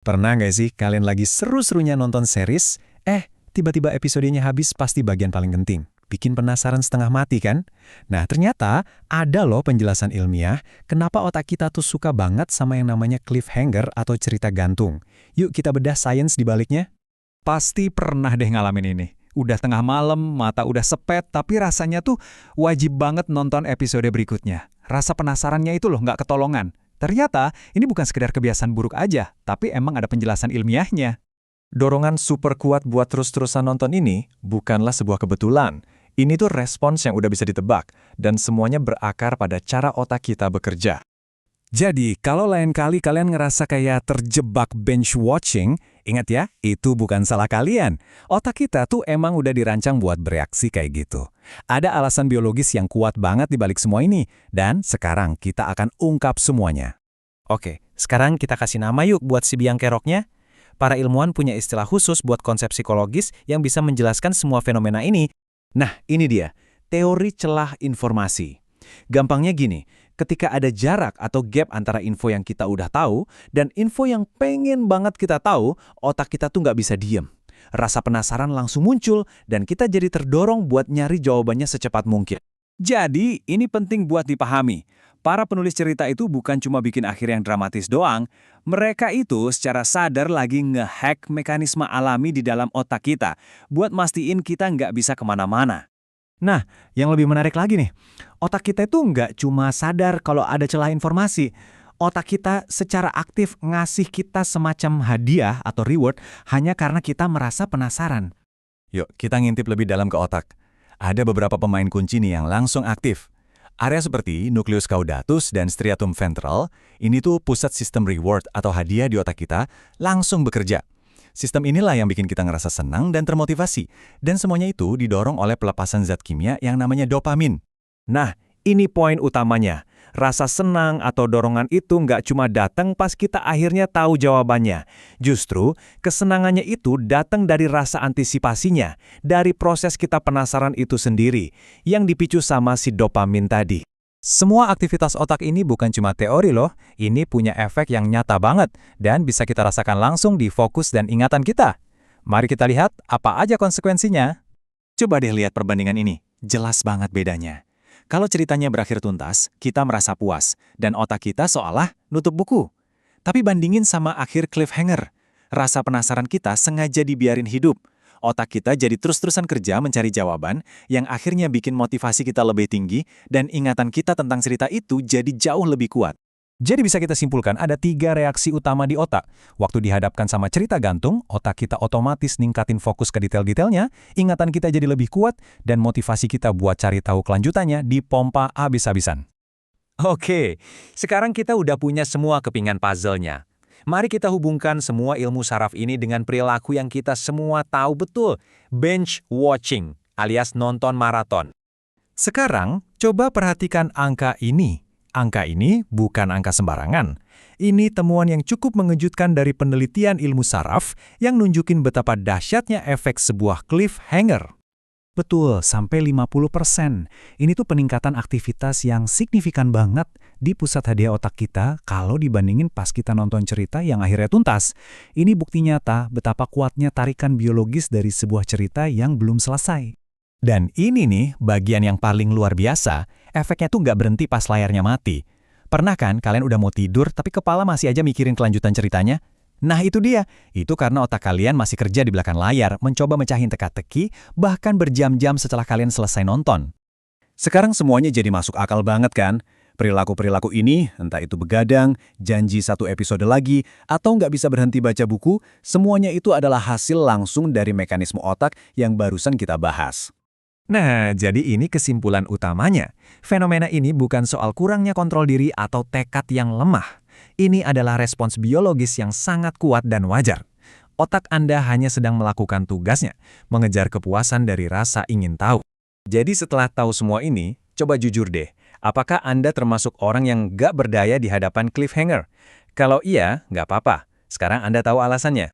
Pernah nggak sih kalian lagi seru-serunya nonton series, tiba-tiba episodenya habis pasti bagian paling penting. Bikin penasaran setengah mati kan? Nah, ternyata ada loh penjelasan ilmiah kenapa otak kita tuh suka banget sama yang namanya cliffhanger atau cerita gantung. Yuk kita bedah sains di baliknya. Pasti pernah deh ngalamin ini. Udah tengah malam, mata udah sepet, tapi rasanya tuh wajib banget nonton episode berikutnya. Rasa penasarannya itu loh nggak ketolongan. Ternyata ini bukan sekedar kebiasaan buruk aja, tapi emang ada penjelasan ilmiahnya. Dorongan super kuat buat terus-terusan nonton ini bukanlah sebuah kebetulan. Ini tuh respons yang udah bisa ditebak, dan semuanya berakar pada cara otak kita bekerja. Jadi, kalau lain kali kalian ngerasa kayak terjebak binge watching, ingat ya, itu bukan salah kalian. Otak kita tuh emang udah dirancang buat bereaksi kayak gitu. Ada alasan biologis yang kuat banget di balik semua ini, dan sekarang kita akan ungkap semuanya. Oke, sekarang kita kasih nama yuk buat si biang keroknya. Para ilmuwan punya istilah khusus buat konsep psikologis yang bisa menjelaskan semua fenomena ini. Nah, ini dia, teori celah informasi. Gampangnya gini, ketika ada jarak atau gap antara info yang kita udah tahu dan info yang pengen banget kita tahu, otak kita tuh nggak bisa diem. Rasa penasaran langsung muncul dan kita jadi terdorong buat nyari jawabannya secepat mungkin. Jadi, ini penting buat dipahami. Para penulis cerita itu bukan cuma bikin akhir yang dramatis doang, mereka itu secara sadar lagi nge-hack mekanisme alami di dalam otak kita buat mastiin kita nggak bisa kemana-mana. Nah, yang lebih menarik lagi nih, otak kita itu nggak cuma sadar kalau ada celah informasi. Otak kita secara aktif ngasih kita semacam hadiah atau reward hanya karena kita merasa penasaran. Yuk, kita ngintip lebih dalam ke otak. Ada beberapa pemain kunci nih yang langsung aktif. Area seperti nucleus caudatus dan striatum ventral, ini tuh pusat sistem reward atau hadiah di otak kita, langsung bekerja. Sistem inilah yang bikin kita ngerasa senang dan termotivasi. Dan semuanya itu didorong oleh pelepasan zat kimia yang namanya dopamin. Nah, ini poin utamanya. Rasa senang atau dorongan itu nggak cuma datang pas kita akhirnya tahu jawabannya. Justru, kesenangannya itu datang dari rasa antisipasinya, dari proses kita penasaran itu sendiri, yang dipicu sama si dopamin tadi. Semua aktivitas otak ini bukan cuma teori loh, ini punya efek yang nyata banget dan bisa kita rasakan langsung di fokus dan ingatan kita. Mari kita lihat apa aja konsekuensinya. Coba deh lihat perbandingan ini, jelas banget bedanya. Kalau ceritanya berakhir tuntas, kita merasa puas, dan otak kita seolah nutup buku. Tapi bandingin sama akhir cliffhanger, rasa penasaran kita sengaja dibiarin hidup. Otak kita jadi terus-terusan kerja mencari jawaban yang akhirnya bikin motivasi kita lebih tinggi dan ingatan kita tentang cerita itu jadi jauh lebih kuat. Jadi bisa kita simpulkan ada 3 reaksi utama di otak. Waktu dihadapkan sama cerita gantung, otak kita otomatis ningkatin fokus ke detail-detailnya, ingatan kita jadi lebih kuat, dan motivasi kita buat cari tahu kelanjutannya dipompa habis-habisan. Oke, sekarang kita udah punya semua kepingan puzzle-nya. Mari kita hubungkan semua ilmu saraf ini dengan perilaku yang kita semua tahu betul, binge watching, alias nonton maraton. Sekarang, coba perhatikan angka ini. Angka ini bukan angka sembarangan. Ini temuan yang cukup mengejutkan dari penelitian ilmu saraf yang nunjukin betapa dahsyatnya efek sebuah cliffhanger. Betul, sampai 50%. Ini tuh peningkatan aktivitas yang signifikan banget di pusat hadiah otak kita kalau dibandingin pas kita nonton cerita yang akhirnya tuntas. Ini bukti nyata betapa kuatnya tarikan biologis dari sebuah cerita yang belum selesai. Dan ini nih bagian yang paling luar biasa, efeknya tuh nggak berhenti pas layarnya mati. Pernah kan kalian udah mau tidur tapi kepala masih aja mikirin kelanjutan ceritanya? Nah itu dia, itu karena otak kalian masih kerja di belakang layar, mencoba mecahin teka-teki, bahkan berjam-jam setelah kalian selesai nonton. Sekarang semuanya jadi masuk akal banget kan? Perilaku-perilaku ini, entah itu begadang, janji 1 episode lagi, atau nggak bisa berhenti baca buku, semuanya itu adalah hasil langsung dari mekanisme otak yang barusan kita bahas. Nah, jadi ini kesimpulan utamanya. Fenomena ini bukan soal kurangnya kontrol diri atau tekad yang lemah. Ini adalah respons biologis yang sangat kuat dan wajar. Otak Anda hanya sedang melakukan tugasnya, mengejar kepuasan dari rasa ingin tahu. Jadi setelah tahu semua ini, coba jujur deh, apakah Anda termasuk orang yang gak berdaya di hadapan cliffhanger? Kalau iya, gak apa-apa. Sekarang Anda tahu alasannya.